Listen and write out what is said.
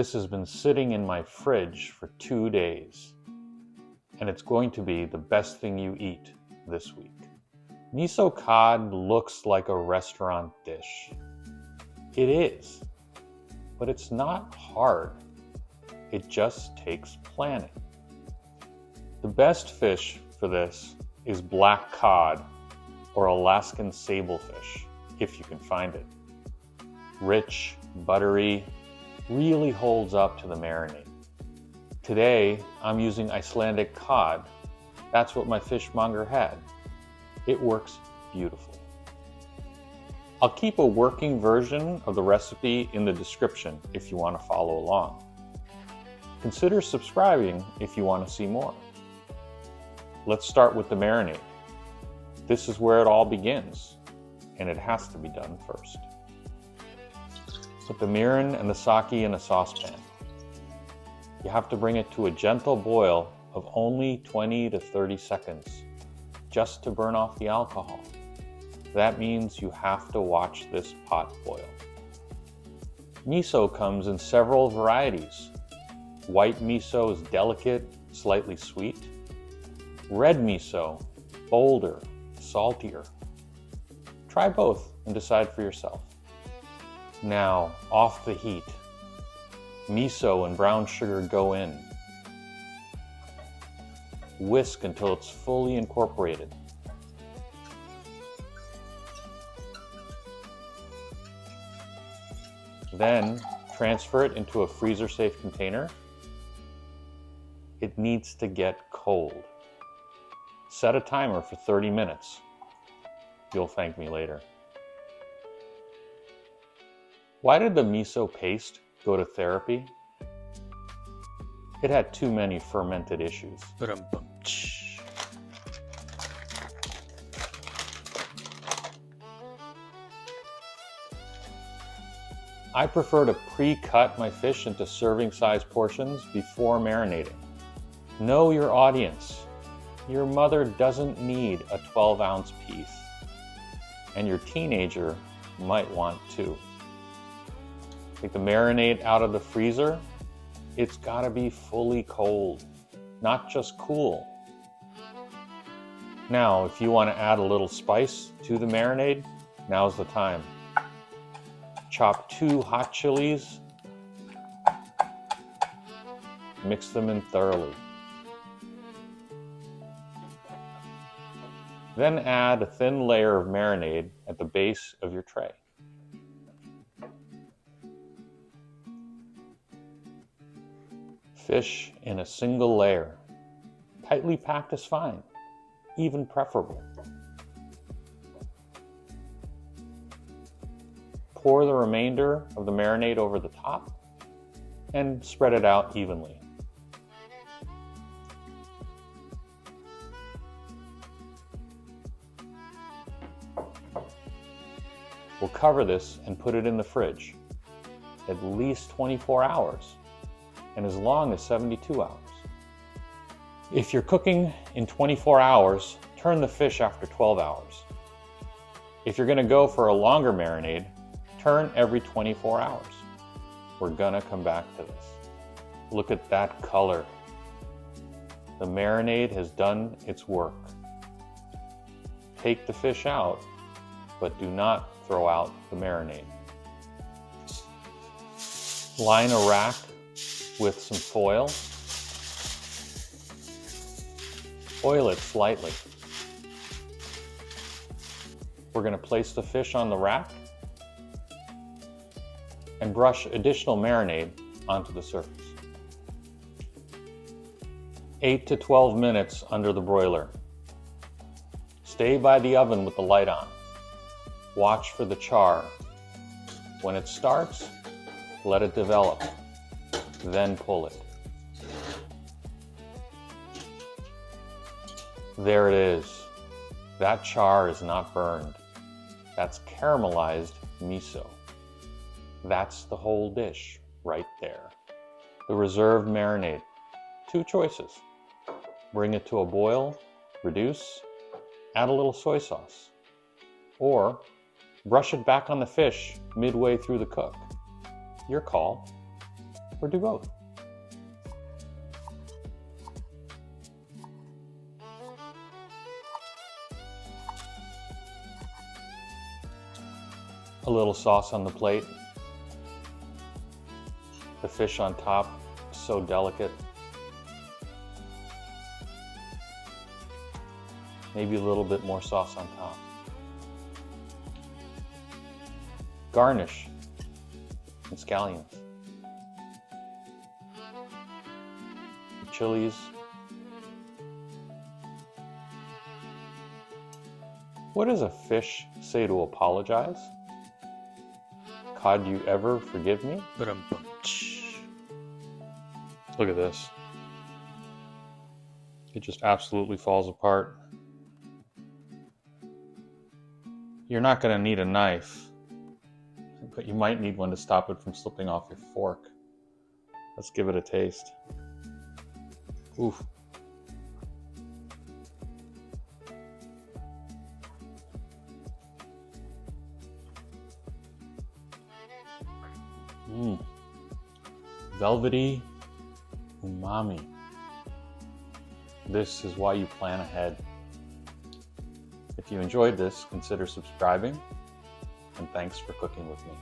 This has been sitting in my fridge for 2 days, and it's going to be the best thing you eat this week. Miso Cod looks like a restaurant dish. It is, but it's not hard. It just takes planning. The best fish for this is black cod or Alaskan Sablefish, if you can find it. Rich, buttery, really holds up to the marinade. Today, I'm using Icelandic Cod. That's what my fishmonger had. It works beautifully. I'll keep a working version of the recipe in the description if you want to follow along. Consider subscribing if you want to see more. Let's start with the marinade. This is where it all begins, and it has to be done first. Put the mirin and the sake in a saucepan. You have to bring it to a gentle boil of only 20 to 30 seconds, just to burn off the alcohol. That means you have to watch this pot boil. Miso comes in several varieties. White miso is delicate, slightly sweet. Red miso, bolder, saltier. Try both and decide for yourself. Now, off the heat. Miso and brown sugar go in. Whisk until it's fully incorporated. Then, transfer it into a freezer-safe container. It needs to get cold. Set a timer for 30 minutes. You'll thank me later. Why did the miso paste go to therapy? It had too many fermented issues. I prefer to pre-cut my fish into serving-size portions before marinating. Know your audience. Your mother doesn't need a 12-ounce piece, and your teenager might want 2. Take the marinade out of the freezer. It's gotta be fully cold, not just cool. Now, if you want to add a little spice to the marinade, now's the time. Chop 2 hot chilies. Mix them in thoroughly. Then add a thin layer of marinade at the base of your tray. Fish in a single layer. Tightly packed is fine, even preferable. Pour the remainder of the marinade over the top and spread it out evenly. We'll cover this and put it in the fridge, at least 24 hours, and as long as 72 hours. If you're cooking in 24 hours, turn the fish after 12 hours. If you're gonna go for a longer marinade, turn every 24 hours. We're gonna come back to this. Look at that color. The marinade has done its work. Take the fish out, but do not throw out the marinade. Line a rack with some foil. Oil it slightly. We're going to place the fish on the rack and brush additional marinade onto the surface. 8 to 12 minutes under the broiler. Stay by the oven with the light on. Watch for the char. When it starts, let it develop, then pull it. There it is. That char is not burned. That's caramelized miso. That's the whole dish right there. The reserved marinade. 2 choices. Bring it to a boil, reduce, add a little soy sauce. Or brush it back on the fish midway through the cook. Your call. or do both. A little sauce on the plate. The fish on top, so delicate. Maybe a little bit more sauce on top. Garnish and scallions. Chilies. What does a fish say to apologize? Cod, you ever forgive me? Look at this. It just absolutely falls apart. You're not going to need a knife, but you might need one to stop it from slipping off your fork. Let's give it a taste. Oof. Velvety umami. This is why you plan ahead. If you enjoyed this, consider subscribing, and thanks for cooking with me.